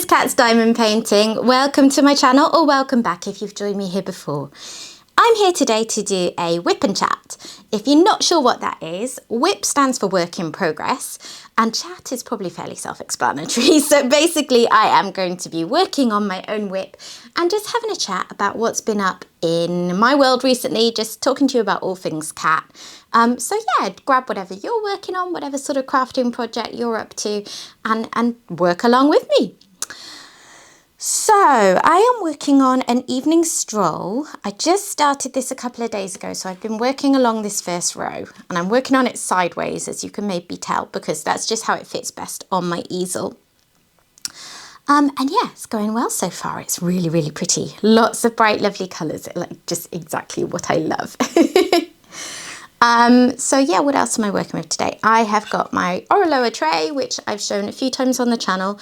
Cat's Diamond Painting. Welcome to my channel, or welcome back if you've joined me here before. I'm here today to do a whip and chat. If you're not sure what that is, whip stands for work in progress and chat is probably fairly self-explanatory. So basically I am going to be working on my own whip and just having a chat about what's been up in my world recently, just talking to you about all things cat. So yeah, grab whatever you're working on, whatever sort of crafting project you're up to, and work along with me. So I am working on An Evening Stroll. I just started this a couple of days ago, so I've been working along this first row and I'm working on it sideways, as you can maybe tell, because that's just how it fits best on my easel. And yeah, it's going well so far. It's really, really pretty. Lots of bright, lovely colours, like just exactly what I love. So yeah, what else am I working with today? I have got my Oraloa tray, which I've shown a few times on the channel.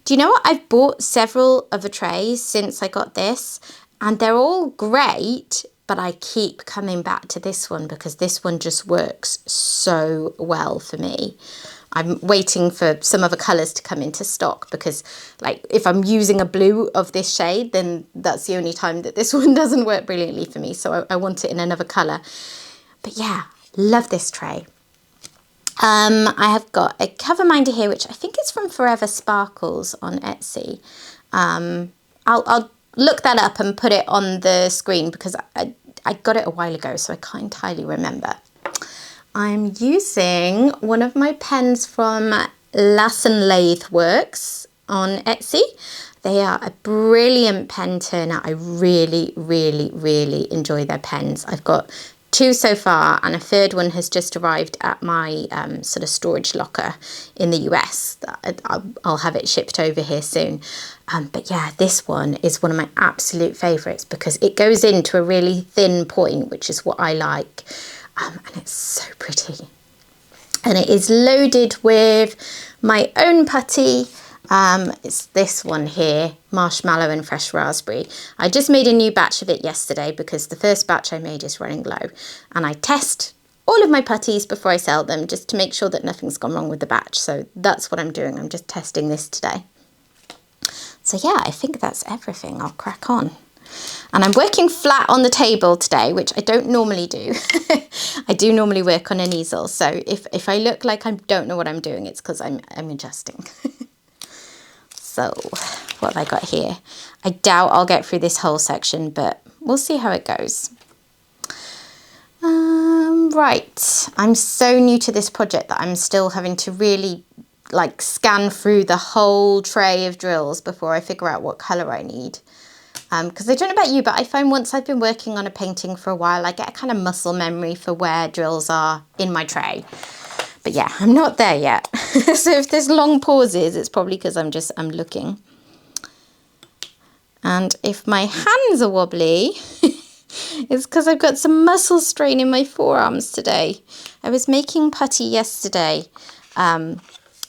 Do you know what? I've bought several other trays since I got this and they're all great, but I keep coming back to this one because this one just works so well for me. I'm waiting for some other colours to come into stock because, like, if I'm using a blue of this shade, then that's the only time that this one doesn't work brilliantly for me. So I want it in another colour. But yeah, love this tray. I have got a cover minder here, which I think is from Forever Sparkles on Etsy. I'll look that up and put it on the screen because I got it a while ago, so I can't entirely remember. I'm using one of my pens from Lassen Latheworks on Etsy. They are a brilliant pen turner. I really, really, really enjoy their pens. I've got two so far and a third one has just arrived at my sort of storage locker in the US. I'll have it shipped over here soon. But yeah, this one is one of my absolute favourites because it goes into a really thin point, which is what I like. And it's so pretty. And it is loaded with my own putty. It's this one here, Marshmallow and Fresh Raspberry. I just made a new batch of it yesterday because the first batch I made is running low. And I test all of my putties before I sell them just to make sure that nothing's gone wrong with the batch. So that's what I'm doing. I'm just testing this today. So yeah, I think that's everything. I'll crack on. And I'm working flat on the table today, which I don't normally do. I do normally work on an easel. So if I look like I don't know what I'm doing, it's because I'm adjusting. So what have I got here? I doubt I'll get through this whole section, but we'll see how it goes. Right, I'm so new to this project that I'm still having to really like scan through the whole tray of drills before I figure out what colour I need. Because I don't know about you, but I find once I've been working on a painting for a while, I get a kind of muscle memory for where drills are in my tray. But yeah, I'm not there yet. So if there's long pauses, it's probably because I'm looking. And if my hands are wobbly, it's because I've got some muscle strain in my forearms today. I was making putty yesterday,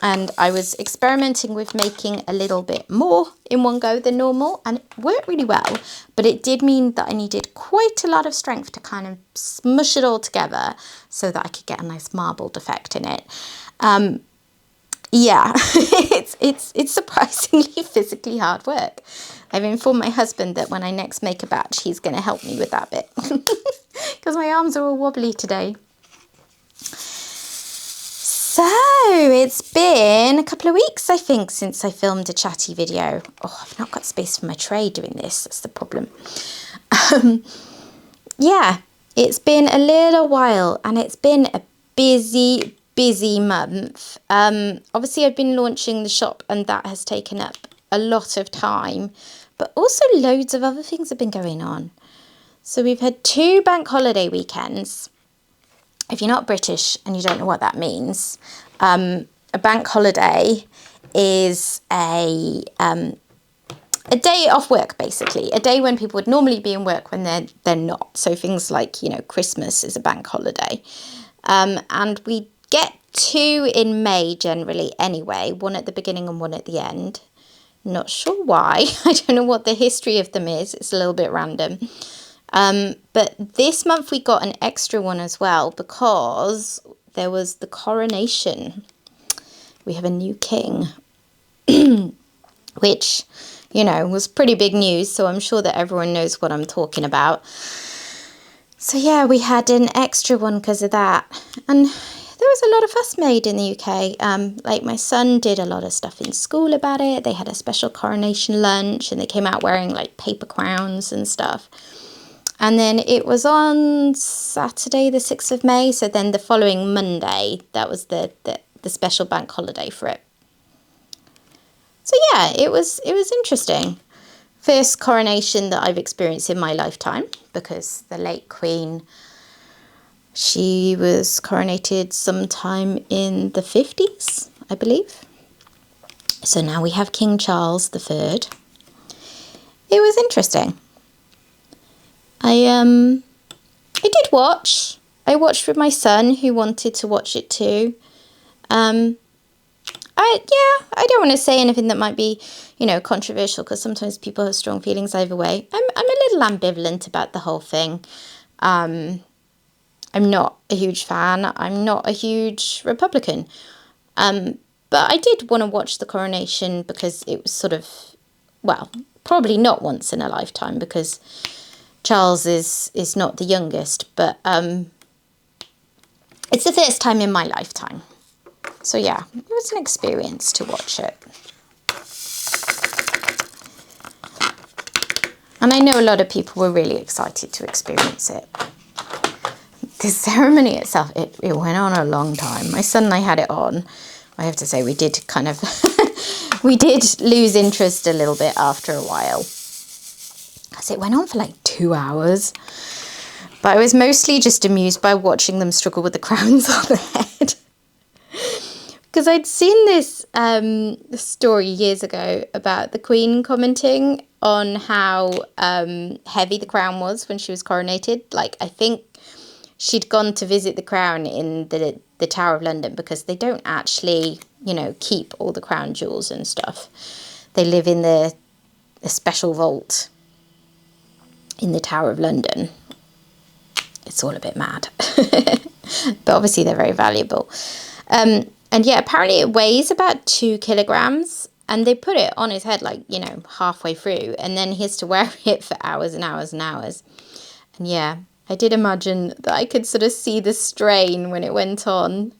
and I was experimenting with making a little bit more in one go than normal, and it worked really well, but it did mean that I needed quite a lot of strength to kind of smush it all together so that I could get a nice marbled effect in it. Yeah, it's surprisingly physically hard work. I've informed my husband that when I next make a batch, he's going to help me with that bit because my arms are all wobbly today. So it's been a couple of weeks, I think, since I filmed a chatty video. Oh, I've not got space for my tray doing this. That's the problem. Yeah, it's been a little while and it's been a busy month. Obviously, I've been launching the shop and that has taken up a lot of time, but also loads of other things have been going on. So we've had 2 bank holiday weekends. If you're not British and you don't know what that means, a bank holiday is a day off work, basically. A day when people would normally be in work when they're not. So things like, you know, Christmas is a bank holiday. And we get 2 in May generally anyway, one at the beginning and one at the end. Not sure why. I don't know what the history of them is. It's a little bit random. But this month we got an extra one as well because there was the Coronation. We have a new king. which, you know, was pretty big news. So I'm sure that everyone knows what I'm talking about. So yeah, we had an extra one because of that. And there was a lot of fuss made in the UK. Like my son did a lot of stuff in school about it. They had a special coronation lunch and they came out wearing like paper crowns and stuff. And then it was on Saturday, the 6th of May. So then the following Monday, that was the special bank holiday for it. So yeah, it was interesting. First coronation that I've experienced in my lifetime, because the late Queen, she was coronated sometime in the 50s, I believe. So now we have King Charles III. It was interesting. I did watch. I watched with my son, who wanted to watch it too. I don't want to say anything that might be, you know, controversial, because sometimes people have strong feelings either way. I'm a little ambivalent about the whole thing. I'm not a huge fan. I'm not a huge Republican. But I did want to watch the coronation because it was sort of, well, probably not once in a lifetime, because Charles is not the youngest, but it's the first time in my lifetime. So yeah, it was an experience to watch it. And I know a lot of people were really excited to experience it. The ceremony itself, it went on a long time. My son and I had it on. I have to say we did kind of, we did lose interest a little bit after a while. Because it went on for like 2 hours. But I was mostly just amused by watching them struggle with the crowns on their head. Because I'd seen this story years ago about the Queen commenting on how heavy the crown was when she was coronated. Like, I think she'd gone to visit the crown in the Tower of London, because they don't actually, you know, keep all the crown jewels and stuff. They live in the special vault in the Tower of London. It's all a bit mad. But obviously they're very valuable. And yeah, apparently it weighs about 2 kilograms, and they put it on his head like, you know, halfway through, and then he has to wear it for hours and hours and hours. And yeah, I did imagine that I could sort of see the strain when it went on.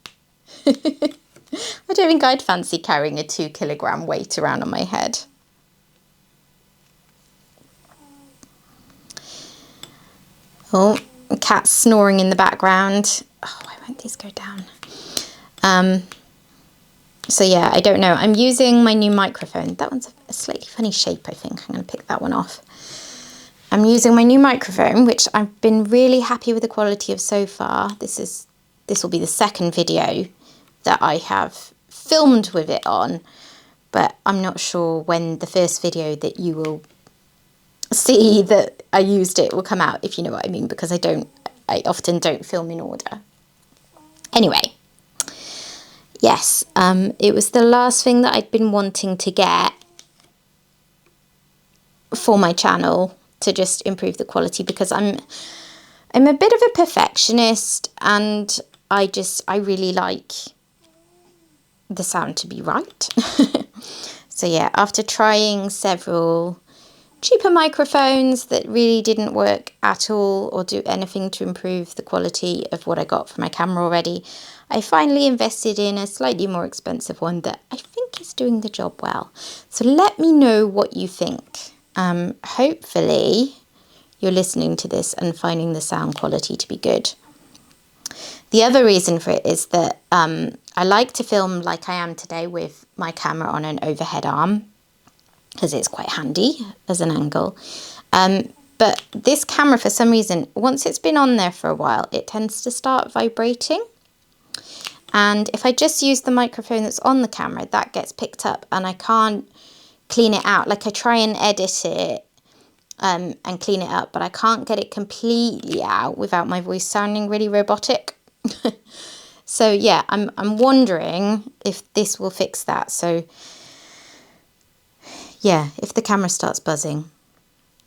I don't think I'd fancy carrying a 2 kilogram weight around on my head. Oh, cat snoring in the background. Oh, why won't these go down? So yeah, I don't know. I'm using my new microphone. That one's a slightly funny shape, I think. I'm going to pick that one off. I'm using my new microphone, which I've been really happy with the quality of so far. This will be the second video that I have filmed with it on, but I'm not sure when the first video that you will see that I used it will come out, if you know what I mean, because I often don't film in order. Anyway. Yes, it was the last thing that I'd been wanting to get for my channel to just improve the quality, because I'm a bit of a perfectionist, and I really like the sound to be right. So yeah, after trying several cheaper microphones that really didn't work at all or do anything to improve the quality of what I got from my camera already, I finally invested in a slightly more expensive one that I think is doing the job well. So let me know what you think. Hopefully you're listening to this and finding the sound quality to be good. The other reason for it is that I like to film like I am today with my camera on an overhead arm, because it's quite handy as an angle. But this camera, for some reason, once it's been on there for a while, it tends to start vibrating. And if I just use the microphone that's on the camera, that gets picked up and I can't clean it out. Like, I try and edit it and clean it up, but I can't get it completely out without my voice sounding really robotic. So yeah, I'm wondering if this will fix that. So yeah, if the camera starts buzzing,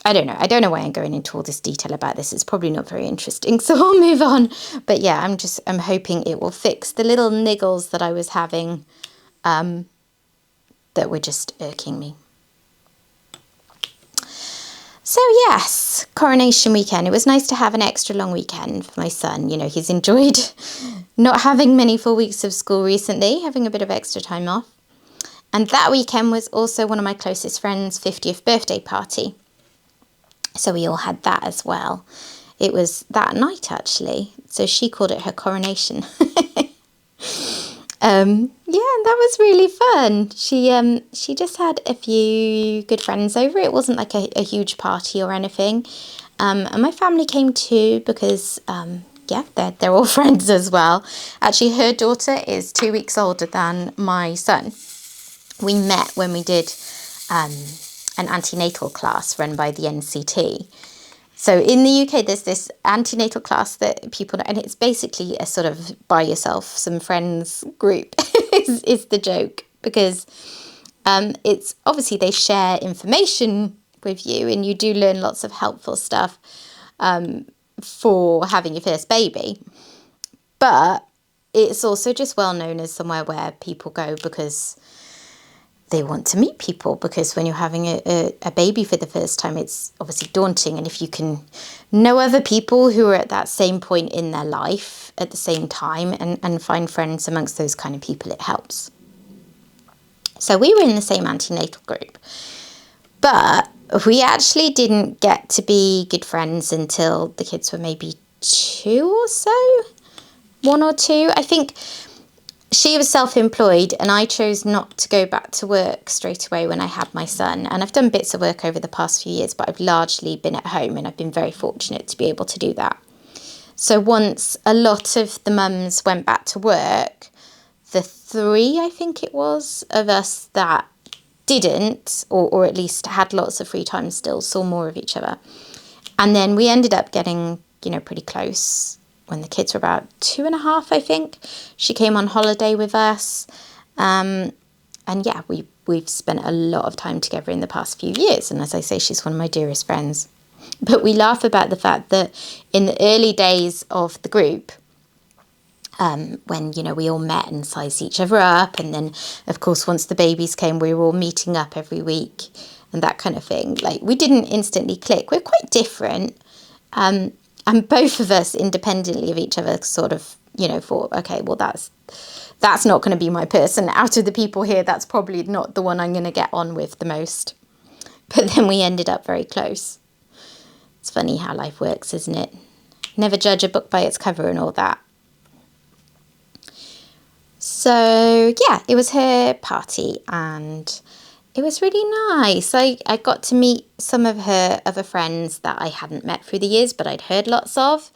I don't know. I don't know why I'm going into all this detail about this. It's probably not very interesting, so I'll move on. But yeah, I'm hoping it will fix the little niggles that I was having that were just irking me. So yes, Coronation weekend. It was nice to have an extra long weekend for my son. You know, he's enjoyed not having many full weeks of school recently, having a bit of extra time off. And that weekend was also one of my closest friends' 50th birthday party. So we all had that as well. It was that night, actually. So she called it her coronation. Yeah, that was really fun. She just had a few good friends over. It wasn't like a huge party or anything. And my family came too because, yeah, they're all friends as well. Actually, her daughter is 2 weeks older than my son. We met when we did an antenatal class run by the NCT. So in the UK, there's this antenatal class that people know, and it's basically a sort of buy yourself some friends group is the joke, because it's obviously they share information with you and you do learn lots of helpful stuff for having your first baby. But it's also just well known as somewhere where people go because they want to meet people, because when you're having a baby for the first time, it's obviously daunting. And if you can know other people who are at that same point in their life at the same time and find friends amongst those kind of people, it helps. So we were in the same antenatal group, but we actually didn't get to be good friends until the kids were maybe 2 or so, 1 or 2. I think she was self-employed and I chose not to go back to work straight away when I had my son. And I've done bits of work over the past few years, but I've largely been at home and I've been very fortunate to be able to do that. So once a lot of the mums went back to work, the 3, I think it was, of us that didn't, or at least had lots of free time still, saw more of each other. And then we ended up getting, pretty close when the kids were about 2.5, I think. She came on holiday with us. And yeah, we've spent a lot of time together in the past few years. And as I say, she's one of my dearest friends. But we laugh about the fact that in the early days of the group, when, we all met and sized each other up. And then, of course, once the babies came, we were all meeting up every week and that kind of thing. Like, we didn't instantly click. We're quite different. And both of us, independently of each other, sort of, thought, okay, well, that's not going to be my person. Out of the people here, that's probably not the one I'm going to get on with the most. But then we ended up very close. It's funny how life works, isn't it? Never judge a book by its cover and all that. So, yeah, it was her party and it was really nice. I got to meet some of her other friends that I hadn't met through the years, but I'd heard lots of.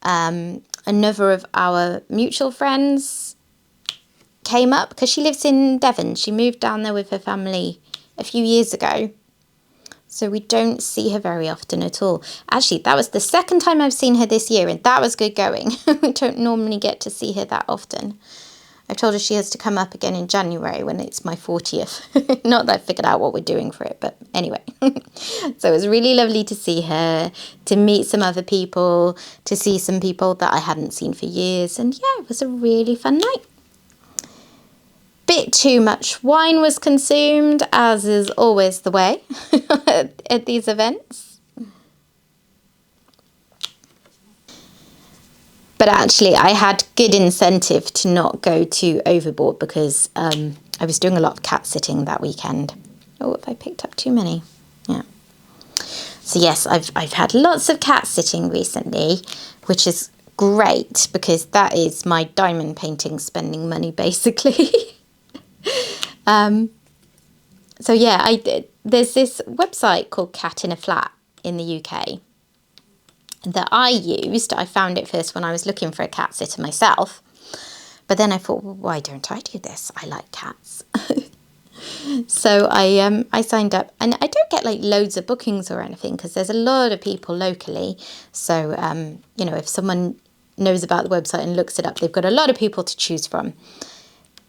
Another of our mutual friends came up because she lives in Devon. She moved down there with her family a few years ago. So we don't see her very often at all. Actually, that was the second time I've seen her this year, and that was good going. We don't normally get to see her that often. I told her she has to come up again in January when it's my 40th. Not that I figured out what we're doing for it, but anyway. So it was really lovely to see her, to meet some other people, to see some people that I hadn't seen for years. And yeah, it was a really fun night. Bit too much wine was consumed, as is always the way at these events. But actually, I had good incentive to not go too overboard because I was doing a lot of cat sitting that weekend. Oh, have I picked up too many? Yeah. So yes, I've had lots of cat sitting recently, which is great because that is my diamond painting spending money, basically. So yeah, there's this website called Cat in a Flat in the UK that I used. I found it first when I was looking for a cat sitter myself. But then I thought, well, why don't I do this? I like cats. So I signed up, and I don't get like loads of bookings or anything because there's a lot of people locally. So, if someone knows about the website and looks it up, they've got a lot of people to choose from.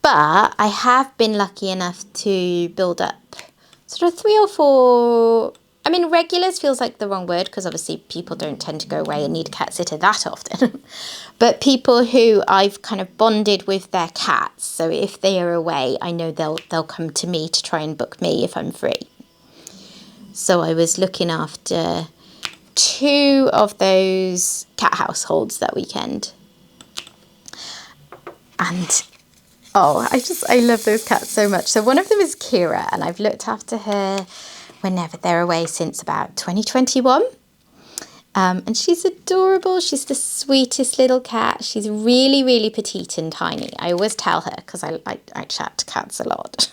But I have been lucky enough to build up sort of 3 or 4... I mean, regulars feels like the wrong word because obviously people don't tend to go away and need a cat sitter that often. But people who I've kind of bonded with their cats. So if they are away, I know they'll come to me to try and book me if I'm free. So I was looking after 2 of those cat households that weekend. And oh, I love those cats so much. So one of them is Kira, and I've looked after her whenever they're away since about 2021. And she's adorable. She's the sweetest little cat. She's really, really petite and tiny. I always tell her, because I chat to cats a lot,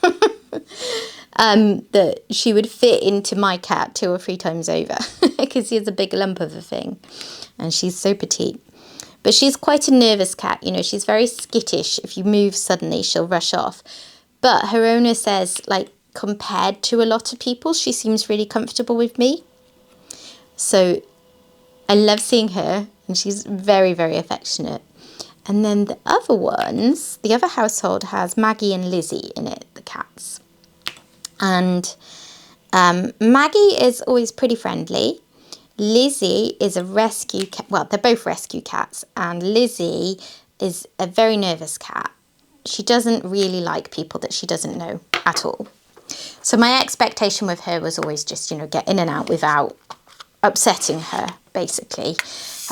that she would fit into my cat 2 or 3 times over because she has a big lump of a thing. And she's so petite. But she's quite a nervous cat. You know, she's very skittish. If you move suddenly, she'll rush off. But her owner says, like, compared to a lot of people, she seems really comfortable with me. So I love seeing her, and she's very, very affectionate. And then the other ones, the other household has Maggie and Lizzie in it, the cats. And Maggie is always pretty friendly. Lizzie is a rescue cat. Well, they're both rescue cats, and Lizzie is a very nervous cat. She doesn't really like people that she doesn't know at all. So my expectation with her was always just, you know, get in and out without upsetting her, basically.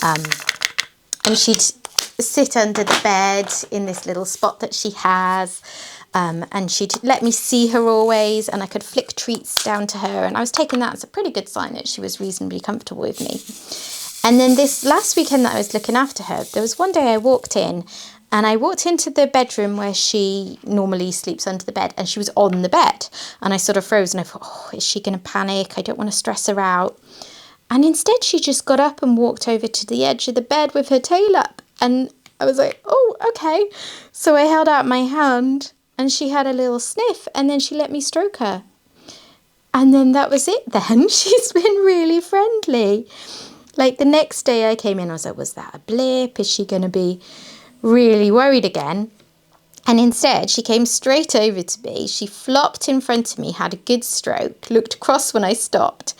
And she'd sit under the bed in this little spot that she has. And she'd let me see her always, and I could flick treats down to her, and I was taking that as a pretty good sign that she was reasonably comfortable with me. And then this last weekend that I was looking after her, there was one day I walked in, and I walked into the bedroom where she normally sleeps under the bed, and she was on the bed, and I sort of froze, and I thought, oh, is she going to panic? I don't want to stress her out. And instead she just got up and walked over to the edge of the bed with her tail up, and I was like, oh, okay. So I held out my hand, and she had a little sniff, and then she let me stroke her. And then that was it then. She's been really friendly. Like the next day I came in, I was like, was that a blip? Is she going to be really worried again? And instead she came straight over to me. She flopped in front of me, had a good stroke, looked cross when I stopped,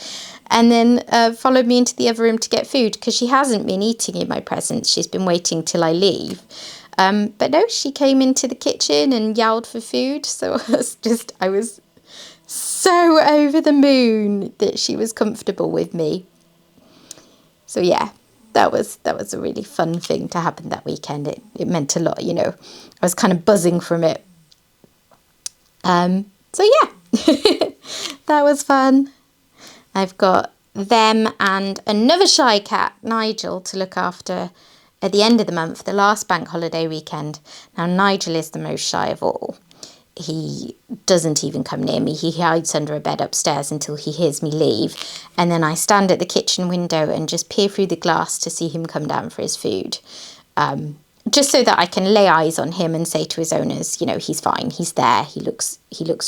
and then followed me into the other room to get food, because she hasn't been eating in my presence. She's been waiting till I leave. But no, she came into the kitchen and yelled for food. So I was so over the moon that she was comfortable with me. So yeah, that was a really fun thing to happen that weekend. It meant a lot, you know. I was kind of buzzing from it. So yeah, that was fun. I've got them and another shy cat, Nigel, to look after at the end of the month, the last bank holiday weekend. Now, Nigel is the most shy of all. He doesn't even come near me. He hides under a bed upstairs until he hears me leave. And then I stand at the kitchen window and just peer through the glass to see him come down for his food. Just so that I can lay eyes on him and say to his owners, you know, he's fine. He's there. He looks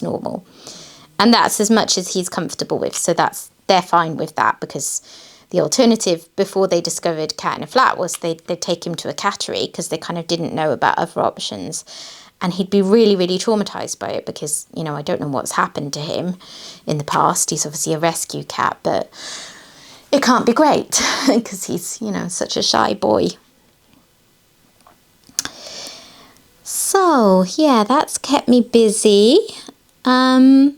normal. And that's as much as he's comfortable with. So they're fine with that, because the alternative before they discovered cat in a flat was they'd take him to a cattery, because they kind of didn't know about other options. And he'd be really, really traumatised by it, because, you know, I don't know what's happened to him in the past. He's obviously a rescue cat, but it can't be great because he's, you know, such a shy boy. So, yeah, that's kept me busy. What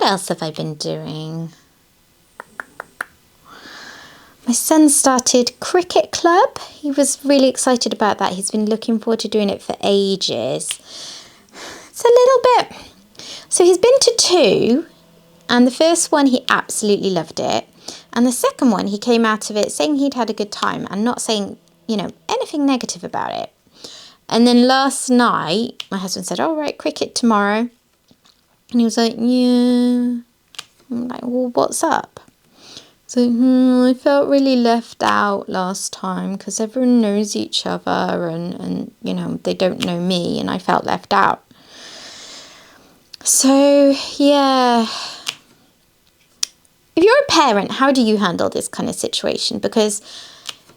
else have I been doing? My son started cricket club. He was really excited about that. He's been looking forward to doing it for ages. It's a little bit... So he's been to 2, and the first one he absolutely loved it. And the second one he came out of it saying he'd had a good time and not saying, you know, anything negative about it. And then last night, my husband said, all right, cricket tomorrow. And he was like, yeah. I'm like, well, what's up? So, I felt really left out last time because everyone knows each other and, you know, they don't know me, and I felt left out. So, yeah. If you're a parent, how do you handle this kind of situation? Because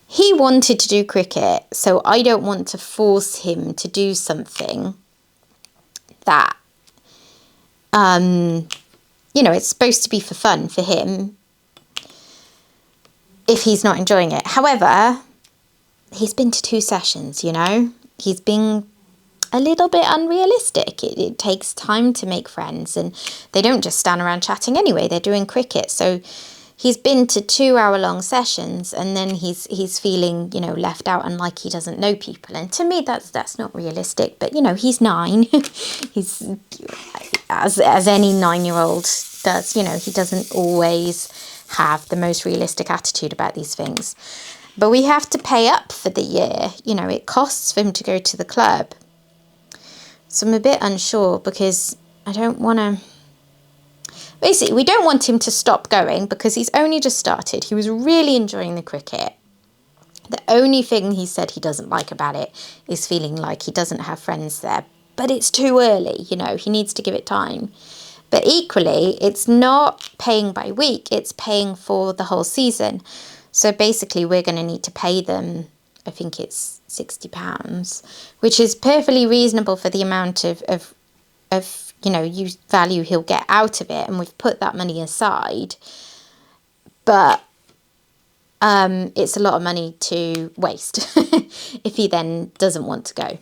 he wanted to do cricket, so I don't want to force him to do something that, you know, it's supposed to be for fun for him if he's not enjoying it. However, he's been to 2 sessions, you know. He's been a little bit unrealistic. It takes time to make friends, and they don't just stand around chatting anyway. They're doing cricket. So he's been to 2-hour-long sessions, and then he's feeling, you know, left out and like he doesn't know people. And to me, that's not realistic. But, you know, he's 9. He's, as any 9-year-old does, you know, he doesn't always have the most realistic attitude about these things. But we have to pay up for the year. You know, it costs for him to go to the club. So I'm a bit unsure, because I don't want to... Basically, we don't want him to stop going because he's only just started. He was really enjoying the cricket. The only thing he said he doesn't like about it is feeling like he doesn't have friends there. But it's too early, you know, he needs to give it time. But equally, it's not paying by week, it's paying for the whole season. So basically, we're going to need to pay them, I think it's £60, which is perfectly reasonable for the amount of you know, value he'll get out of it, and we've put that money aside. But it's a lot of money to waste if he then doesn't want to go.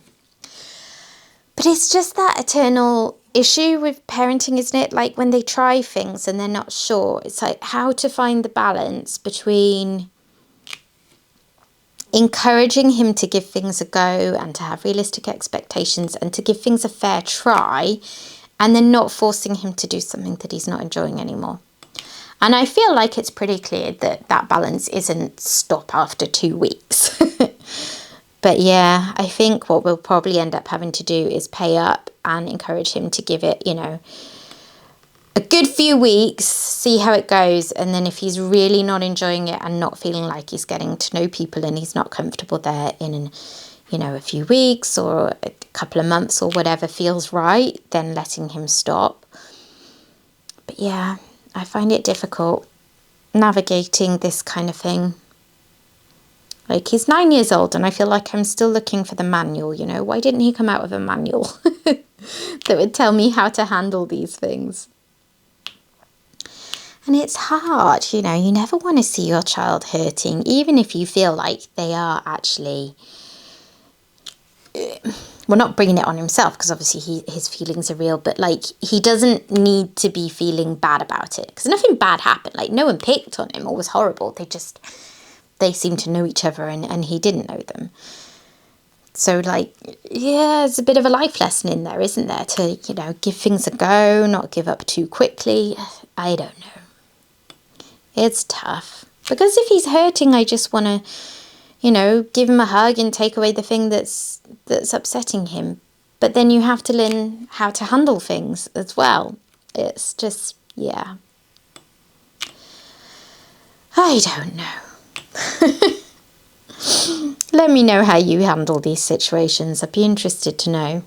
But it's just that eternal issue with parenting, isn't it? Like when they try things and they're not sure, it's like how to find the balance between encouraging him to give things a go and to have realistic expectations and to give things a fair try, and then not forcing him to do something that he's not enjoying anymore. And I feel like it's pretty clear that that balance isn't stop after 2 weeks. But yeah, I think what we'll probably end up having to do is pay up and encourage him to give it, you know, a good few weeks, see how it goes, and then if he's really not enjoying it and not feeling like he's getting to know people and he's not comfortable there in, you know, a few weeks or a couple of months or whatever feels right, then letting him stop. But yeah, I find it difficult navigating this kind of thing. Like, he's 9 years old and I feel like I'm still looking for the manual, you know. Why didn't he come out with a manual that would tell me how to handle these things? And it's hard, you know, you never want to see your child hurting, even if you feel like they are actually, well, not bringing it on himself, because obviously his feelings are real, but like he doesn't need to be feeling bad about it, because nothing bad happened. Like, no one picked on him or was horrible. They seemed to know each other, and he didn't know them. So, like, yeah, there's a bit of a life lesson in there, isn't there? To, you know, give things a go, not give up too quickly. I don't know. It's tough. Because if he's hurting, I just want to, you know, give him a hug and take away the thing that's upsetting him. But then you have to learn how to handle things as well. It's just, yeah. I don't know. Let me know how you handle these situations. I'd be interested to know.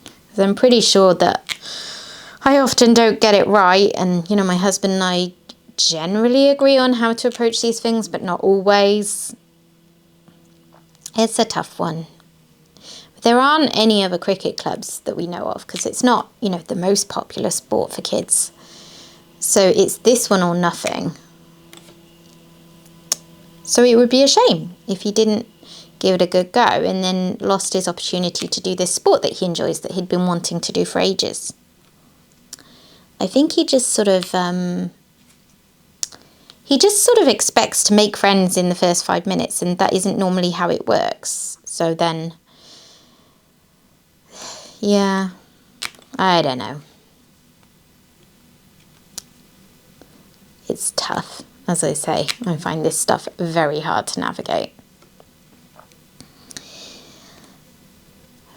Because I'm pretty sure that I often don't get it right. And, you know, my husband and I generally agree on how to approach these things, but not always. It's a tough one. But there aren't any other cricket clubs that we know of, because it's not, you know, the most popular sport for kids. So it's this one or nothing. So it would be a shame if he didn't give it a good go and then lost his opportunity to do this sport that he enjoys, that he'd been wanting to do for ages. I think he just sort of expects to make friends in the first 5 minutes, and that isn't normally how it works. So then, yeah, I don't know. It's tough. As I say, I find this stuff very hard to navigate.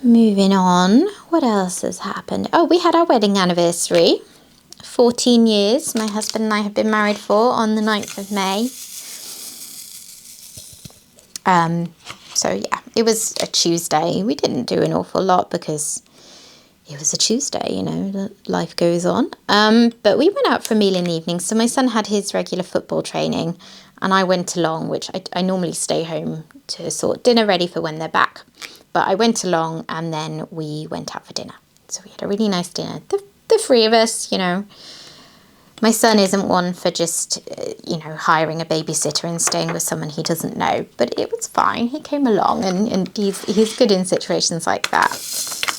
Moving on, what else has happened? Oh, we had our wedding anniversary. 14 years my husband and I have been married for on the 9th of May. So yeah, it was a Tuesday. We didn't do an awful lot because it was a Tuesday, you know, life goes on. But we went out for a meal in the evening. So my son had his regular football training and I went along, which I normally stay home to sort dinner ready for when they're back. But I went along and then we went out for dinner. So we had a really nice dinner. The three of us, you know, My son isn't one for just, you know, hiring a babysitter and staying with someone he doesn't know. But it was fine. He came along and he's good in situations like that.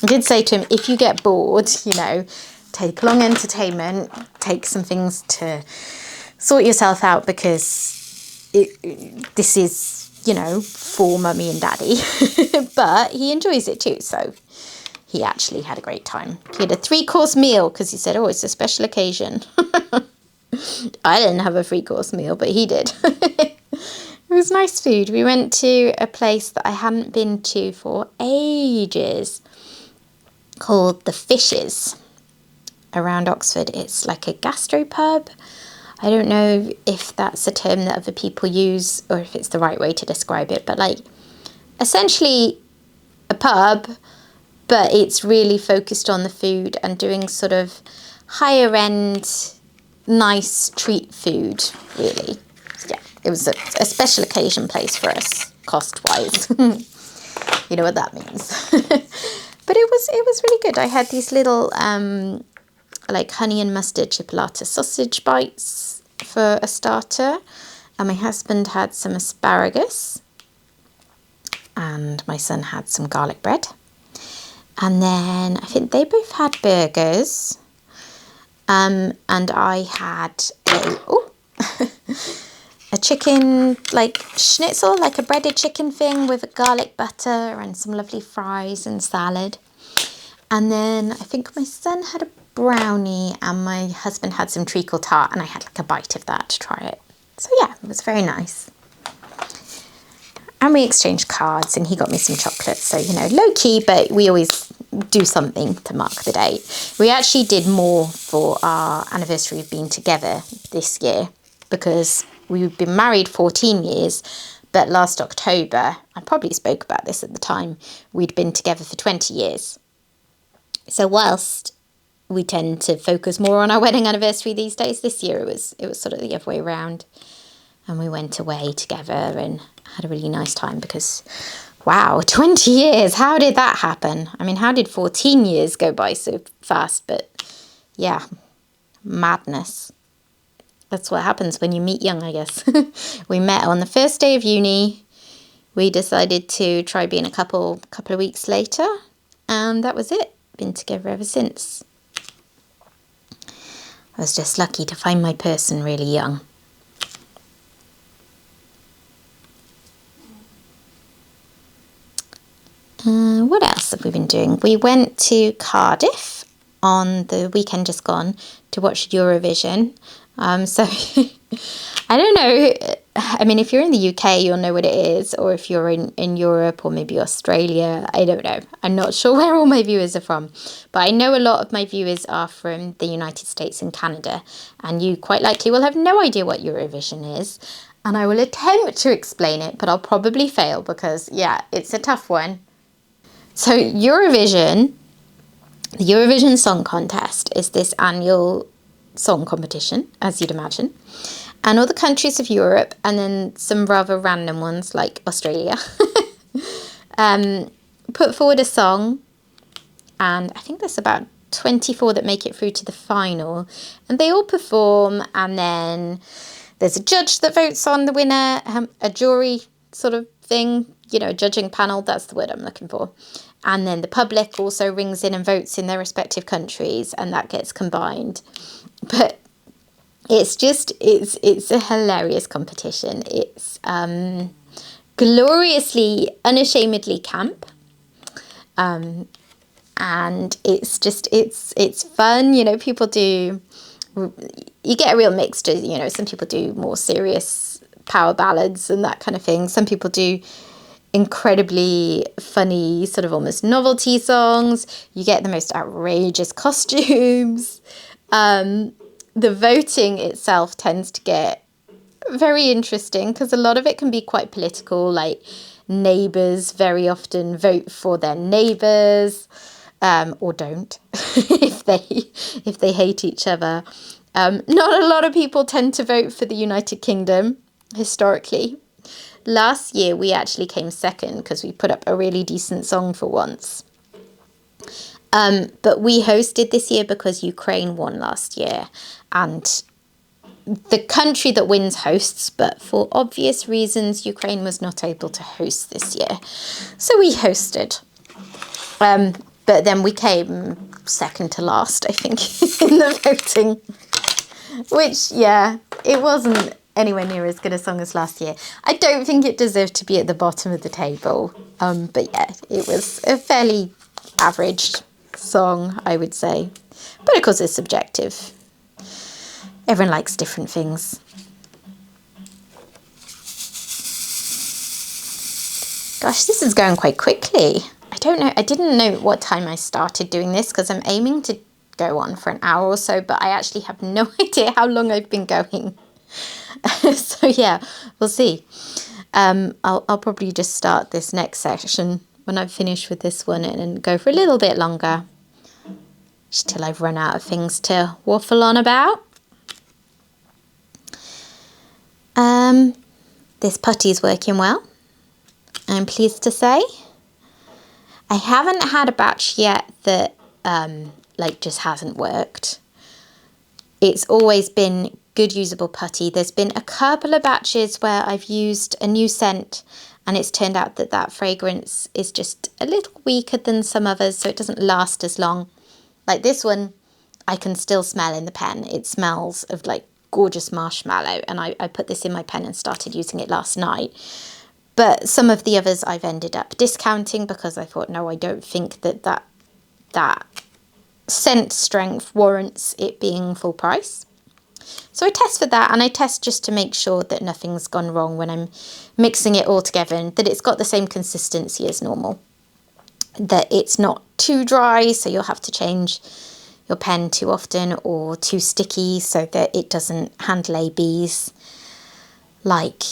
I did say to him, if you get bored, you know, take along entertainment, take some things to sort yourself out, because this is, you know, for mummy and daddy. But he enjoys it too, so he actually had a great time. He had a 3-course meal because he said, oh, it's a special occasion. I didn't have a 3-course meal, but he did. It was nice food. We went to a place that I hadn't been to for ages called The Fishes around Oxford. It's like a gastropub. I don't know if that's a term that other people use or if it's the right way to describe it, but like essentially a pub, but it's really focused on the food and doing sort of higher end, nice treat food, really. So yeah, it was a special occasion place for us, cost-wise. You know what that means. But it was really good. I had these little like honey and mustard chipolata sausage bites for a starter, and my husband had some asparagus, and my son had some garlic bread. And then I think they both had burgers. And I had a chicken, like schnitzel, like a breaded chicken thing with a garlic butter and some lovely fries and salad. And then I think my son had a brownie and my husband had some treacle tart, and I had like a bite of that to try it. So yeah, it was very nice. And we exchanged cards and he got me some chocolates. So, you know, low key, but we always do something to mark the date. We actually did more for our anniversary of being together this year because we've been married 14 years. But last October, I probably spoke about this at the time, we'd been together for 20 years. So whilst we tend to focus more on our wedding anniversary these days, this year it was sort of the other way around. And we went away together and had a really nice time because, wow, 20 years, how did that happen? I mean, how did 14 years go by so fast? But yeah, madness. That's what happens when you meet young, I guess. We met on the first day of uni. We decided to try being a couple of weeks later, and that was it. Been together ever since. I was just lucky to find my person really young. What else have we been doing? We went to Cardiff on the weekend just gone to watch Eurovision. So I don't know. I mean, if you're in the UK, you'll know what it is. Or if you're in Europe or maybe Australia, I don't know. I'm not sure where all my viewers are from. But I know a lot of my viewers are from the United States and Canada. And you quite likely will have no idea what Eurovision is. And I will attempt to explain it, but I'll probably fail because, yeah, it's a tough one. So Eurovision, the Eurovision Song Contest, is this annual song competition, as you'd imagine. And all the countries of Europe, and then some rather random ones like Australia, put forward a song. And I think there's about 24 that make it through to the final. And they all perform, and then there's a judge that votes on the winner, a jury sort of thing, you know, a judging panel, that's the word I'm looking for. And then the public also rings in and votes in their respective countries, and that gets combined. But it's a hilarious competition. It's gloriously, unashamedly camp. And it's fun, you know, people do, you get a real mixture, you know, some people do more serious power ballads and that kind of thing. Some people do incredibly funny, sort of almost novelty songs. You get the most outrageous costumes. The voting itself tends to get very interesting because a lot of it can be quite political, like neighbours very often vote for their neighbours, or don't if they hate each other. Not a lot of people tend to vote for the United Kingdom historically. Last year we actually came second because we put up a really decent song for once. But we hosted this year because Ukraine won last year, and the country that wins hosts, but for obvious reasons, Ukraine was not able to host this year. So we hosted. But then we came second to last, I think, in the voting. Which, yeah, it wasn't anywhere near as good a song as last year. I don't think it deserved to be at the bottom of the table. But yeah, it was a fairly average song, I would say. But of course, it's subjective. Everyone likes different things. Gosh, this is going quite quickly. I don't know. I didn't know what time I started doing this because I'm aiming to go on for an hour or so, but I actually have no idea how long I've been going. So yeah, we'll see. I'll probably just start this next section when I've finished with this one and go for a little bit longer. Just till I've run out of things to waffle on about. This putty is working well, I'm pleased to say. I haven't had a batch yet that just hasn't worked. It's always been good usable putty. There's been a couple of batches where I've used a new scent and it's turned out that that fragrance is just a little weaker than some others, so it doesn't last as long. Like this one, I can still smell in the pen. It smells of like gorgeous marshmallow, and I put this in my pen and started using it last night. But some of the others I've ended up discounting because I thought, no, I don't think that scent strength warrants it being full price. So I test for that, and I test just to make sure that nothing's gone wrong when I'm mixing it all together and that it's got the same consistency as normal. That it's not too dry, so you'll have to change your pen too often, or too sticky so that it doesn't handle ABs like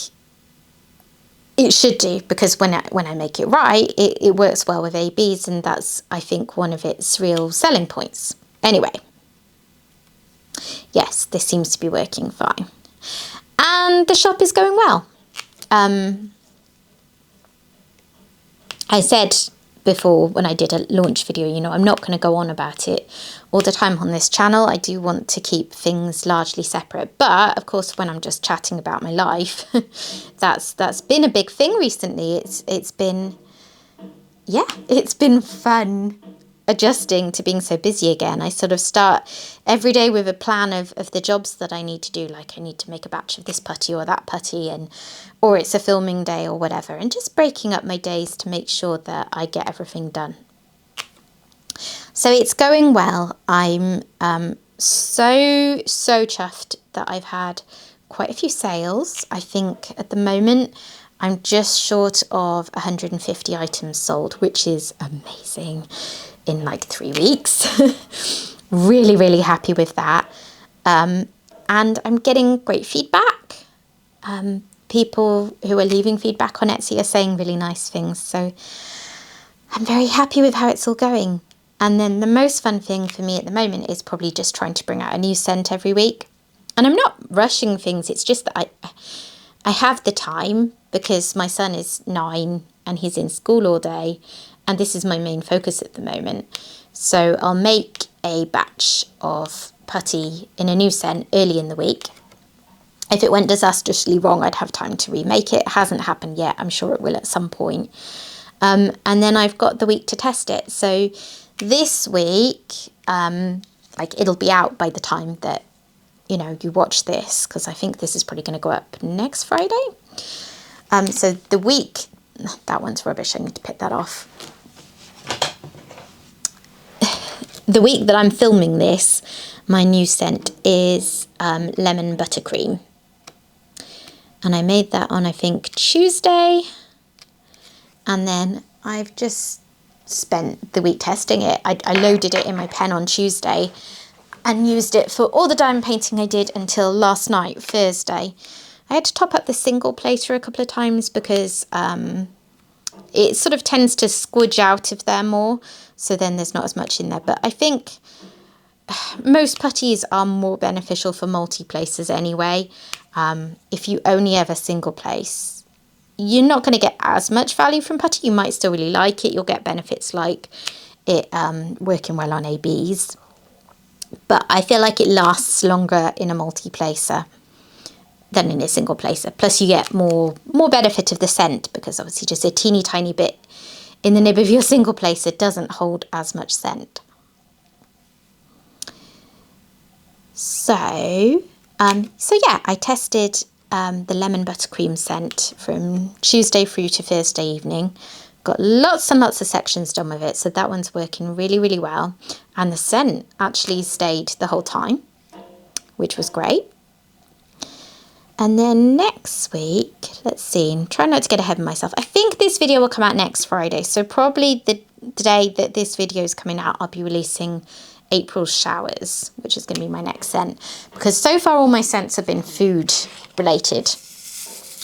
it should do, because when I make it right, it works well with ABs, and that's, I think, one of its real selling points. Anyway, yes, this seems to be working fine. And the shop is going well. I said before when I did a launch video, you know, I'm not going to go on about it all the time on this channel. I do want to keep things largely separate. But of course, when I'm just chatting about my life, that's been a big thing recently. It's been fun adjusting to being so busy again. I sort of start every day with a plan of the jobs that I need to do, like I need to make a batch of this putty or that putty, or it's a filming day or whatever, and just breaking up my days to make sure that I get everything done. So it's going well. I'm so chuffed that I've had quite a few sales. I think at the moment I'm just short of 150 items sold, which is amazing, in like 3 weeks. Really, really happy with that. And I'm getting great feedback. People who are leaving feedback on Etsy are saying really nice things. So I'm very happy with how it's all going. And then the most fun thing for me at the moment is probably just trying to bring out a new scent every week. And I'm not rushing things. It's just that I have the time because my son is 9 and he's in school all day. And this is my main focus at the moment. So I'll make a batch of putty in a new scent early in the week. If it went disastrously wrong, I'd have time to remake it. It hasn't happened yet. I'm sure it will at some point. And then I've got the week to test it. So this week, it'll be out by the time that, you know, you watch this, because I think this is probably going to go up next Friday. So the week, that one's rubbish. I need to pick that off. The week that I'm filming this, my new scent is lemon buttercream. And I made that on, I think, Tuesday. And then I've just spent the week testing it. I loaded it in my pen on Tuesday and used it for all the diamond painting I did until last night, Thursday. I had to top up the single plater a couple of times because it sort of tends to squidge out of there more. So then there's not as much in there. But I think most putties are more beneficial for multi-placers anyway. If you only ever single place, you're not going to get as much value from putty. You might still really like it. You'll get benefits like it working well on ABs. But I feel like it lasts longer in a multi-placer. than in a single placer. Plus you get more benefit of the scent, because obviously just a teeny tiny bit in the nib of your single placer doesn't hold as much scent. So yeah, I tested the lemon buttercream scent from Tuesday through to Thursday evening. Got lots and lots of sections done with it, so that one's working really, really well. And the scent actually stayed the whole time, which was great. And then next week, let's see, try not to get ahead of myself. I think this video will come out next Friday, so probably the day that this video is coming out, I'll be releasing April's Showers, which is going to be my next scent, because so far all my scents have been food related,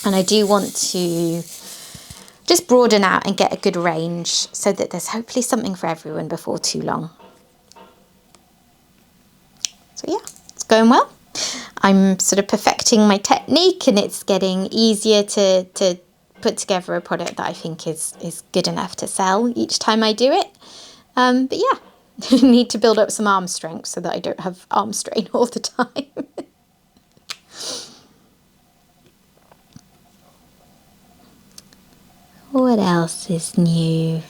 and I do want to just broaden out and get a good range so that there's hopefully something for everyone before too long. So yeah, it's going well. I'm sort of perfecting my technique, and it's getting easier to put together a product that I think is good enough to sell each time I do it. But yeah, I need to build up some arm strength so that I don't have arm strain all the time. What else is new?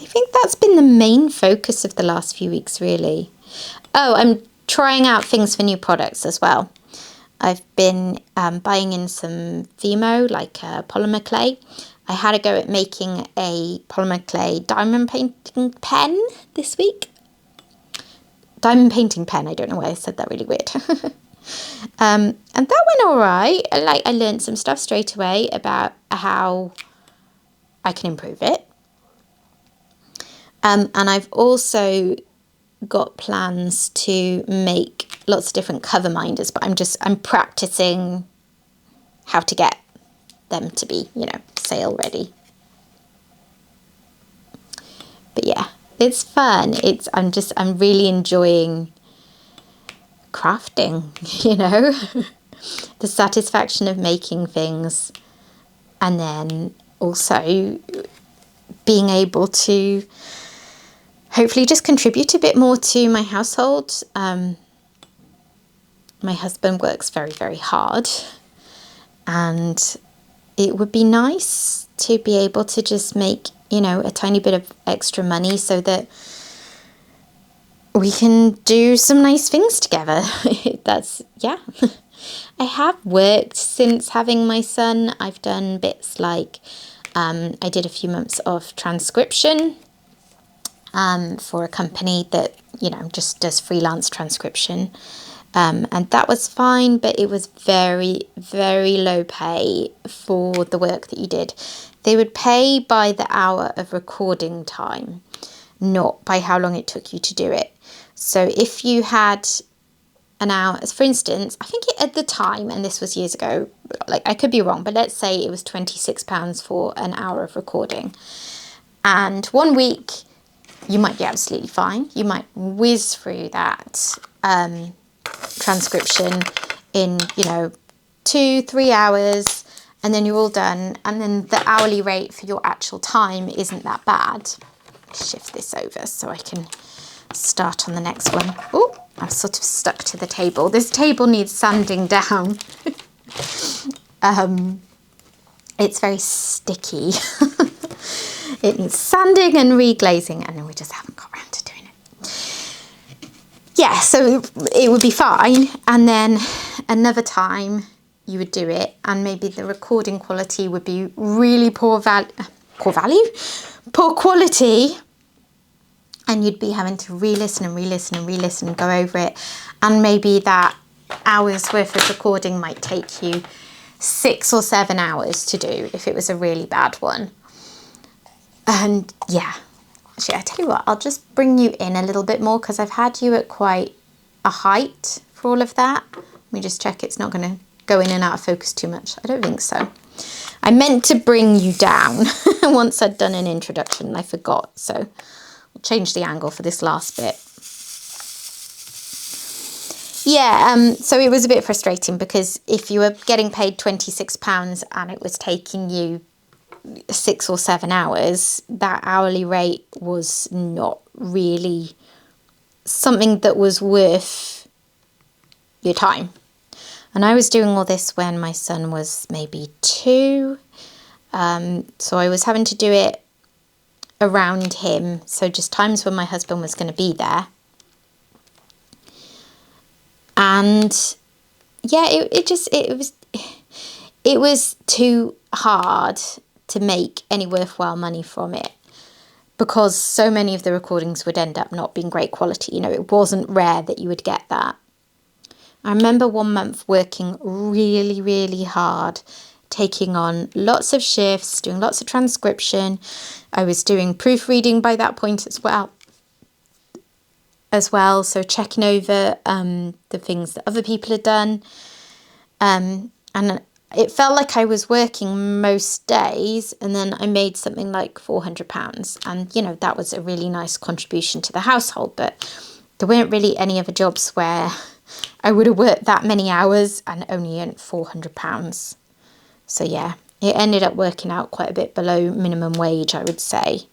I think that's been the main focus of the last few weeks, really. Oh, I'm trying out things for new products as well. I've been buying in some Vimo, like polymer clay. I had a go at making a polymer clay diamond painting pen this week. Diamond painting pen, I don't know why I said that really weird. And that went all right. I learned some stuff straight away about how I can improve it. And I've also got plans to make lots of different cover minders, but I'm practicing how to get them to be, sale ready. But yeah, it's fun. I'm really enjoying crafting, the satisfaction of making things, and then also being able to hopefully just contribute a bit more to my household. My husband works very, very hard, and it would be nice to be able to just make, a tiny bit of extra money so that we can do some nice things together. Yeah. I have worked since having my son. I've done bits like, I did a few months of transcription for a company that, just does freelance transcription. And that was fine, but it was very, very low pay for the work that you did. They would pay by the hour of recording time, not by how long it took you to do it. So if you had an hour, for instance, I think at the time, and this was years ago, I could be wrong, but let's say it was £26 for an hour of recording. And 1 week, you might be absolutely fine. You might whiz through that transcription in, 2-3 hours, and then you're all done. And then the hourly rate for your actual time isn't that bad. Shift this over so I can start on the next one. Oh, I'm sort of stuck to the table. This table needs sanding down. It's very sticky. It needs sanding and reglazing, and we just haven't got around to doing it. Yeah, so it would be fine, and then another time you would do it, and maybe the recording quality would be really poor quality, and you'd be having to re-listen and go over it, and maybe that hour's worth of recording might take you 6 or 7 hours to do if it was a really bad one. And yeah, actually, I tell you what, I'll just bring you in a little bit more because I've had you at quite a height for all of that. Let me just check it's not going to go in and out of focus too much. I don't think so. I meant to bring you down once I'd done an introduction and I forgot. So I'll change the angle for this last bit. Yeah, so it was a bit frustrating because if you were getting paid £26 and it was taking you 6 or 7 hours, that hourly rate was not really something that was worth your time. And I was doing all this when my son was maybe 2. So I was having to do it around him. So just times when my husband was going to be there. And yeah, it was too hard to make any worthwhile money from it, because so many of the recordings would end up not being great quality. You know, it wasn't rare that you would get that. I remember one month working really, really hard, taking on lots of shifts, doing lots of transcription. I was doing proofreading by that point as well. So checking over the things that other people had done. And it felt like I was working most days, and then I made something like £400. And, you know, that was a really nice contribution to the household. But there weren't really any other jobs where I would have worked that many hours and only earned £400. So, yeah, it ended up working out quite a bit below minimum wage, I would say,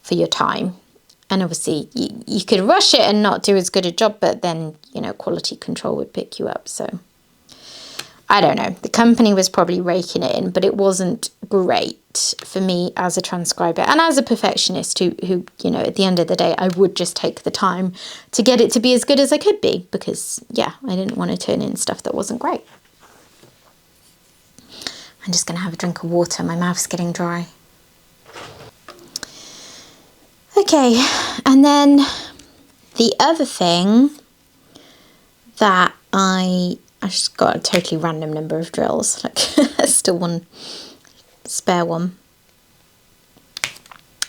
for your time. And obviously, you could rush it and not do as good a job, but then, you know, quality control would pick you up. So, I don't know. The company was probably raking it in, but it wasn't great for me as a transcriber and as a perfectionist who, you know, at the end of the day, I would just take the time to get it to be as good as I could be, because, yeah, I didn't want to turn in stuff that wasn't great. I'm just going to have a drink of water. My mouth's getting dry. Okay, and then the other thing that I just got a totally random number of drills, like still one spare one.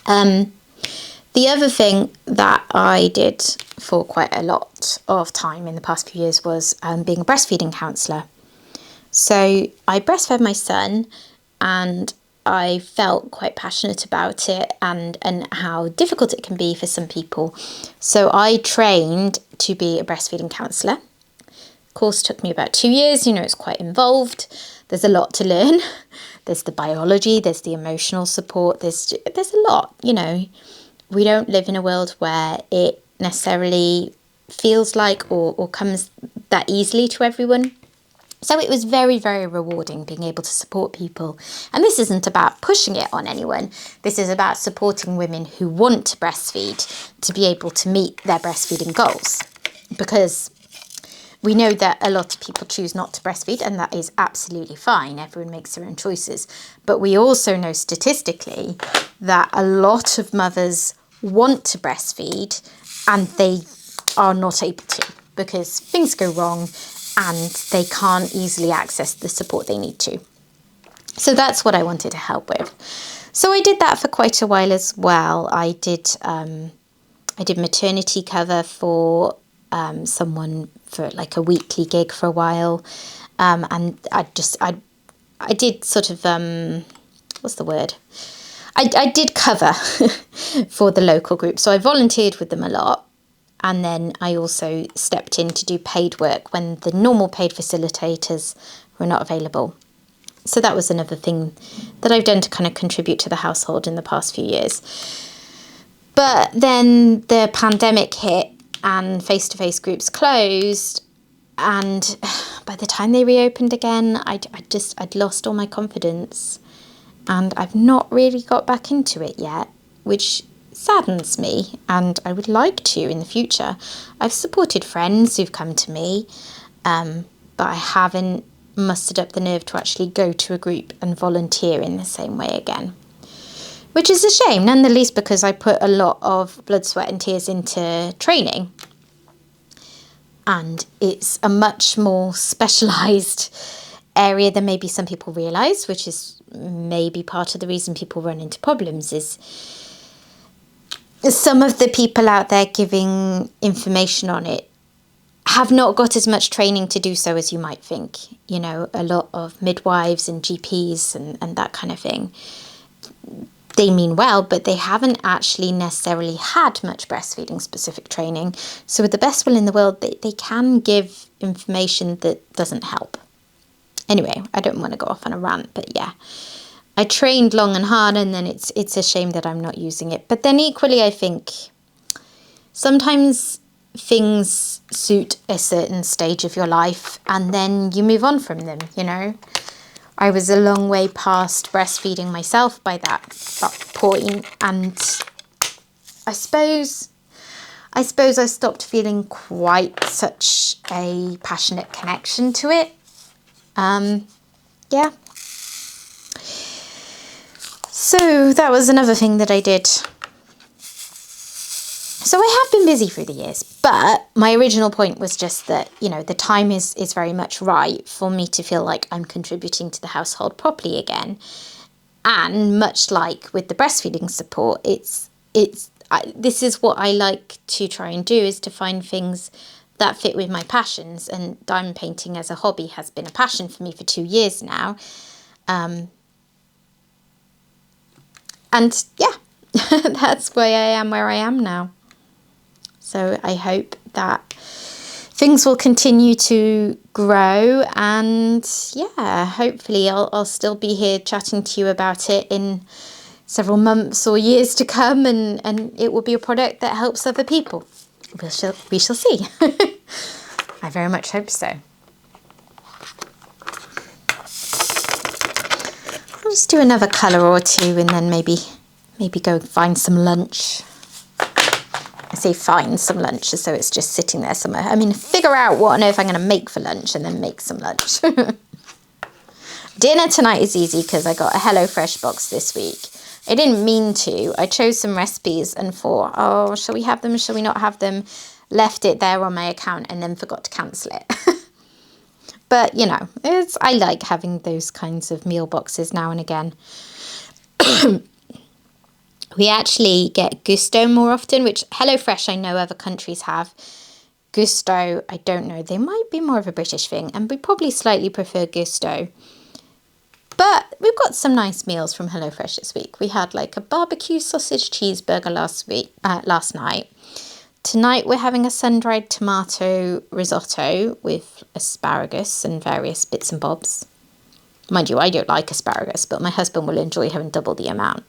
The other thing that I did for quite a lot of time in the past few years was being a breastfeeding counsellor. So I breastfed my son, and I felt quite passionate about it and how difficult it can be for some people. So I trained to be a breastfeeding counsellor. Course took me about 2 years. You know, it's quite involved. There's a lot to learn. There's the biology, there's the emotional support, there's a lot. You know, we don't live in a world where it necessarily feels like or comes that easily to everyone. So it was very, very rewarding being able to support people. And this isn't about pushing it on anyone. This is about supporting women who want to breastfeed to be able to meet their breastfeeding goals. Because we know that a lot of people choose not to breastfeed, and that is absolutely fine. Everyone makes their own choices. But we also know statistically that a lot of mothers want to breastfeed and they are not able to, because things go wrong and they can't easily access the support they need to. So that's what I wanted to help with. So I did that for quite a while as well. I did maternity cover for someone for like a weekly gig for a while, and I did sort of what's the word? I did cover for the local group, so I volunteered with them a lot. And then I also stepped in to do paid work when the normal paid facilitators were not available. So that was another thing that I've done to kind of contribute to the household in the past few years. But then the pandemic hit and face-to-face groups closed. And by the time they reopened again, I'd lost all my confidence. And I've not really got back into it yet, which saddens me, and I would like to in the future. I've supported friends who've come to me, but I haven't mustered up the nerve to actually go to a group and volunteer in the same way again, which is a shame, none the least because I put a lot of blood, sweat and tears into training, and it's a much more specialised area than maybe some people realise, which is maybe part of the reason people run into problems. Is some of the people out there giving information on it have not got as much training to do so as you might think. You know, a lot of midwives and GPs and that kind of thing, they mean well, but they haven't actually necessarily had much breastfeeding specific training. So with the best will in the world, they can give information that doesn't help. Anyway, I don't want to go off on a rant, but yeah. I trained long and hard, and then it's a shame that I'm not using it. But then equally, I think sometimes things suit a certain stage of your life and then you move on from them, you know. I was a long way past breastfeeding myself by that point, and I suppose I stopped feeling quite such a passionate connection to it. Yeah. So that was another thing that I did. So I have been busy through the years, but my original point was just that, you know, the time is very much right for me to feel like I'm contributing to the household properly again. And much like with the breastfeeding support, this is what I like to try and do, is to find things that fit with my passions. And diamond painting as a hobby has been a passion for me for 2 years now. And yeah, that's why I am where I am now. So I hope that things will continue to grow, and yeah, hopefully I'll still be here chatting to you about it in several months or years to come, and it will be a product that helps other people. We shall see. I very much hope so. I'll just do another colour or two and then maybe go find some lunch. I say find some lunch so it's just sitting there somewhere. I mean, figure out what on earth I'm going to make for lunch and then make some lunch. Dinner tonight is easy because I got a HelloFresh box this week. I didn't mean to. I chose some recipes and thought, oh, shall we have them? Shall we not have them? Left it there on my account and then forgot to cancel it. But, you know, I like having those kinds of meal boxes now and again. We actually get Gusto more often, which HelloFresh I know other countries have. Gusto, I don't know. They might be more of a British thing, and we probably slightly prefer Gusto. But we've got some nice meals from HelloFresh this week. We had like a barbecue sausage cheeseburger last night. Tonight we're having a sun-dried tomato risotto with asparagus and various bits and bobs. Mind you, I don't like asparagus, but my husband will enjoy having double the amount.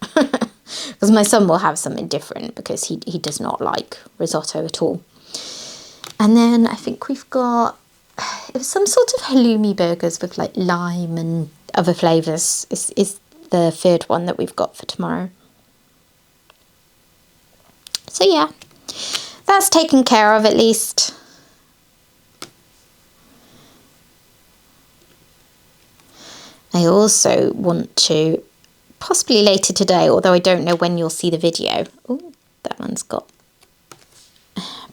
Because my son will have something different because he does not like risotto at all. And then I think we've got, it was some sort of halloumi burgers with like lime and other flavours is the third one that we've got for tomorrow. So yeah, that's taken care of at least. I also want to, possibly later today, although I don't know when you'll see the video. Oh, that one's got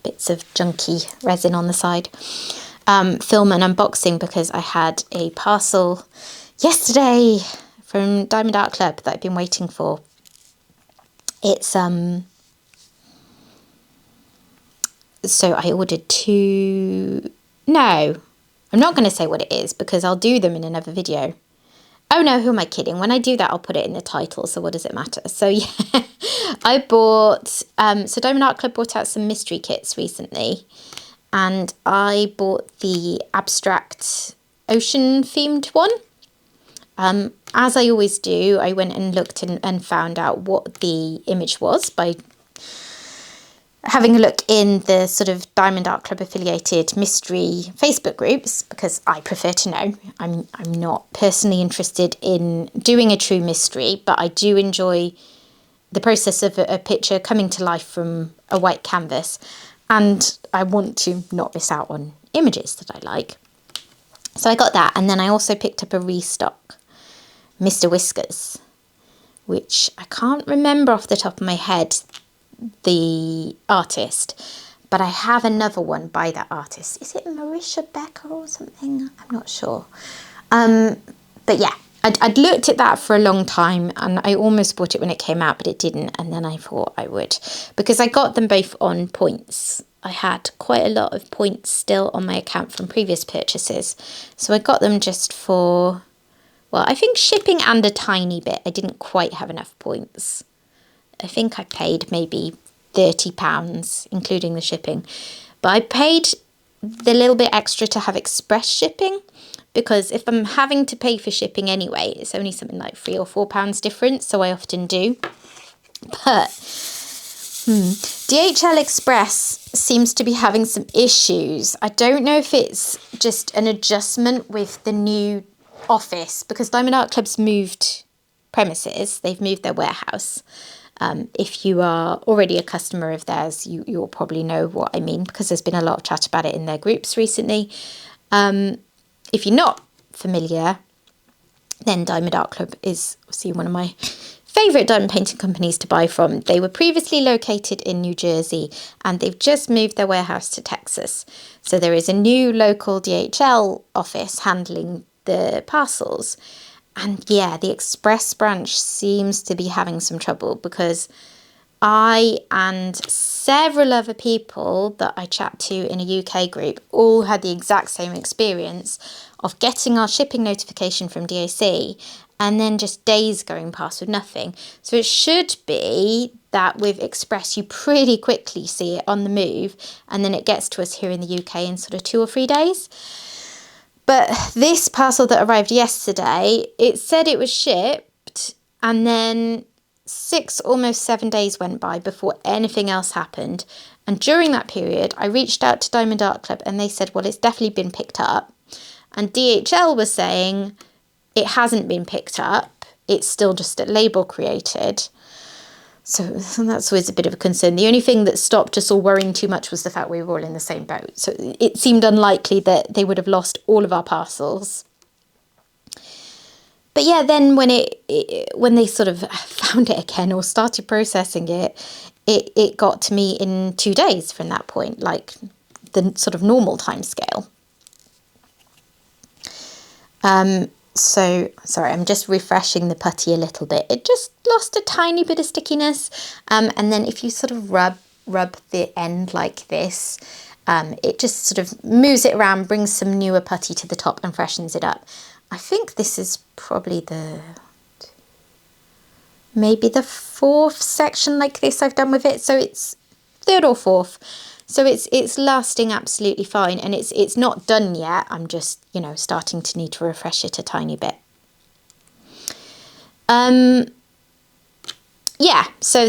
bits of junky resin on the side. Film an unboxing because I had a parcel yesterday from Diamond Art Club that I've been waiting for. It's so I ordered 2. No, I'm not going to say what it is because I'll do them in another video. Oh no, who am I kidding? When I do that, I'll put it in the title, so what does it matter? So yeah, I bought, so Diamond Art Club brought out some mystery kits recently, and I bought the abstract ocean themed one. As I always do, I went and looked and found out what the image was by having a look in the sort of Diamond Art Club affiliated mystery Facebook groups, because I prefer to know. I'm not personally interested in doing a true mystery, but I do enjoy the process of a picture coming to life from a white canvas, and I want to not miss out on images that I like. So I got that, and then I also picked up a restock Mr. Whiskers, which I can't remember off the top of my head the artist, but I have another one by that artist. Is it Marisha Becker or something? I'm not sure. But yeah, I'd looked at that for a long time, and I almost bought it when it came out, but it didn't, and then I thought I would, because I got them both on points. I had quite a lot of points still on my account from previous purchases, so I got them just for, well, I think shipping and a tiny bit. I didn't quite have enough points. I think I paid maybe £30, including the shipping. But I paid the little bit extra to have express shipping, because if I'm having to pay for shipping anyway, it's only something like £3 or £4 difference, so I often do. But DHL Express seems to be having some issues. I don't know if it's just an adjustment with the new office, because Diamond Art Club's moved premises. They've moved their warehouse. If you are already a customer of theirs, you'll probably know what I mean, because there's been a lot of chat about it in their groups recently. If you're not familiar, then Diamond Art Club is obviously one of my favourite diamond painting companies to buy from. They were previously located in New Jersey, and they've just moved their warehouse to Texas. So there is a new local DHL office handling the parcels. And yeah, the Express branch seems to be having some trouble, because I and several other people that I chat to in a UK group all had the exact same experience of getting our shipping notification from DAC and then just days going past with nothing. So it should be that with Express you pretty quickly see it on the move, and then it gets to us here in the UK in sort of 2 or 3 days. But this parcel that arrived yesterday, it said it was shipped, and then 6, almost 7 days went by before anything else happened. And during that period, I reached out to Diamond Art Club and they said, well, it's definitely been picked up. And DHL was saying it hasn't been picked up. It's still just a label created. So that's always a bit of a concern. The only thing that stopped us all worrying too much was the fact we were all in the same boat. So it seemed unlikely that they would have lost all of our parcels. But yeah, then when they sort of found it again or started processing it got to me in 2 days from that point, like the sort of normal time scale. So, sorry, I'm just refreshing the putty a little bit. It just lost a tiny bit of stickiness. And then if you sort of rub the end like this, it just sort of moves it around, brings some newer putty to the top and freshens it up. I think this is probably maybe the 4th section like this I've done with it. So it's 3rd or 4th. So it's lasting absolutely fine, and it's not done yet. I'm just, starting to need to refresh it a tiny bit. Yeah, so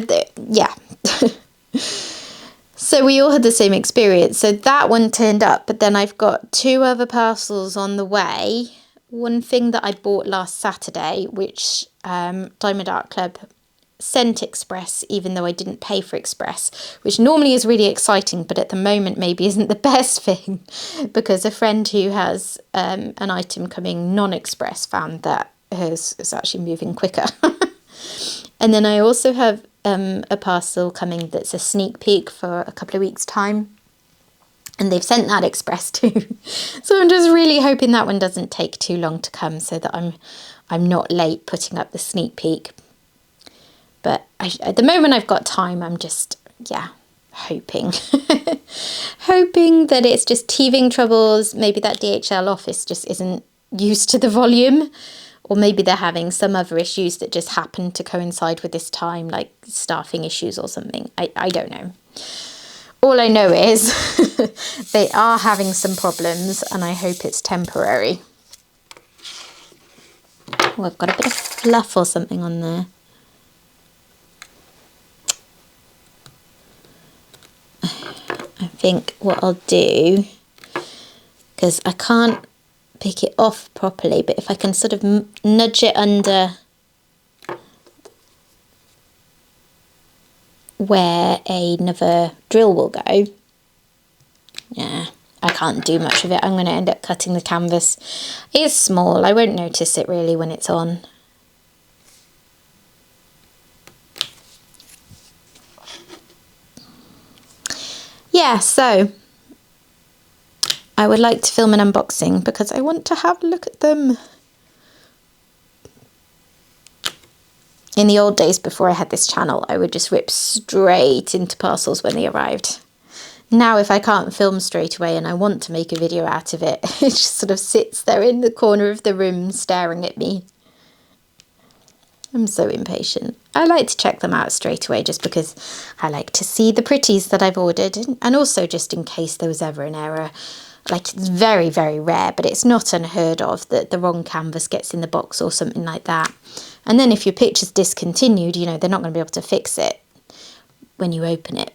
so we all had the same experience. So that one turned up, but then I've got 2 other parcels on the way. One thing that I bought last Saturday, which Diamond Art Club sent Express, even though I didn't pay for Express, which normally is really exciting, but at the moment maybe isn't the best thing, because a friend who has an item coming non-Express found that hers is actually moving quicker. And then I also have a parcel coming that's a sneak peek for a couple of weeks' time, and they've sent that Express too. So I'm just really hoping that one doesn't take too long to come, so that I'm not late putting up the sneak peek. But at the moment I've got time, I'm just, hoping. Hoping that it's just teething troubles. Maybe that DHL office just isn't used to the volume. Or maybe they're having some other issues that just happen to coincide with this time, like staffing issues or something. I don't know. All I know is they are having some problems, and I hope it's temporary. Oh, I've got a bit of fluff or something on there. I think what I'll do, because I can't pick it off properly, but if I can sort of nudge it under where another drill will go. Yeah, I can't do much of it. I'm going to end up cutting the canvas. It's small. I won't notice it really when it's on. Yeah, so I would like to film an unboxing because I want to have a look at them. In the old days before I had this channel, I would just rip straight into parcels when they arrived. Now if I can't film straight away and I want to make a video out of it, it just sort of sits there in the corner of the room staring at me. I'm so impatient. I like to check them out straight away just because I like to see the pretties that I've ordered, and also just in case there was ever an error. Like, it's very, very rare, but it's not unheard of that the wrong canvas gets in the box or something like that. And then if your picture's discontinued, they're not going to be able to fix it. when you open it.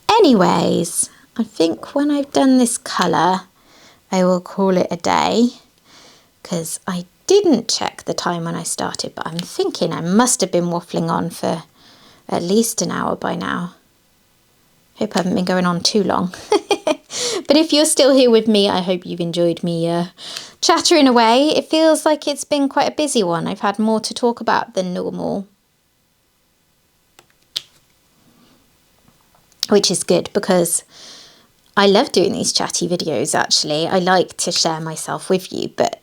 Anyways, I think when I've done this colour, I will call it a day, because I didn't check the time when I started, but I'm thinking I must have been waffling on for at least an hour by now. Hope I haven't been going on too long. But if you're still here with me, I hope you've enjoyed me chattering away. It feels like it's been quite a busy one. I've had more to talk about than normal, which is good because I love doing these chatty videos, actually. I like to share myself with you, but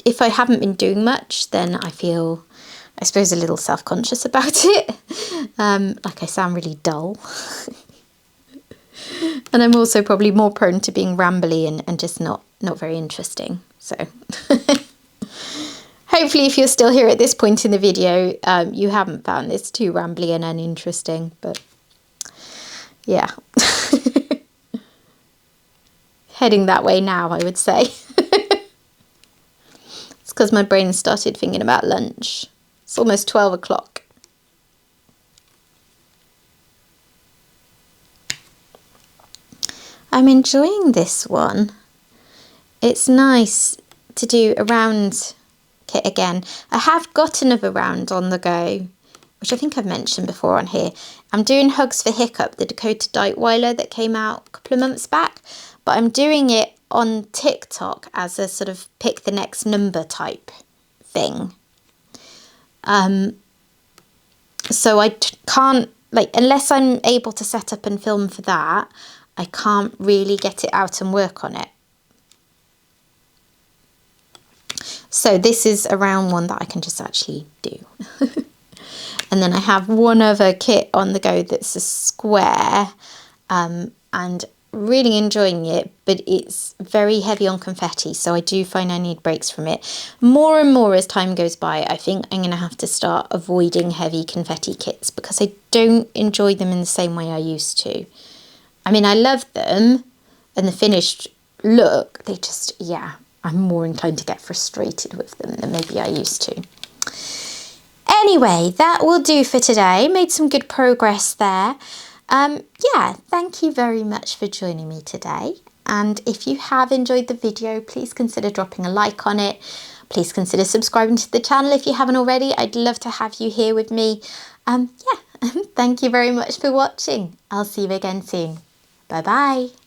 if I haven't been doing much, then I feel, I suppose, a little self-conscious about it. Like I sound really dull. And I'm also probably more prone to being rambly and just not very interesting. So hopefully if you're still here at this point in the video, you haven't found this too rambly and uninteresting, but yeah. Heading that way now, I would say. It's because my brain started thinking about lunch. It's almost 12 o'clock. I'm enjoying this one. It's nice to do a round kit again. I have got another round on the go, which I think I've mentioned before on here. I'm doing Hugs for Hiccup, the Dakota Dightweiler that came out a couple of months back, but I'm doing it on TikTok as a sort of pick the next number type thing. So I can't, like, unless I'm able to set up and film for that, I can't really get it out and work on it. So this is a round one that I can just actually do. And then I have one other kit on the go that's a square, and really enjoying it, but it's very heavy on confetti, so I do find I need breaks from it. More and more as time goes by, I think I'm going to have to start avoiding heavy confetti kits because I don't enjoy them in the same way I used to. I mean, I love them and the finished look, they just, yeah, I'm more inclined to get frustrated with them than maybe I used to. Anyway, that will do for today. Made some good progress there. Yeah, thank you very much for joining me today. And if you have enjoyed the video, please consider dropping a like on it. Please consider subscribing to the channel if you haven't already. I'd love to have you here with me. Yeah, thank you very much for watching. I'll see you again soon. Bye bye.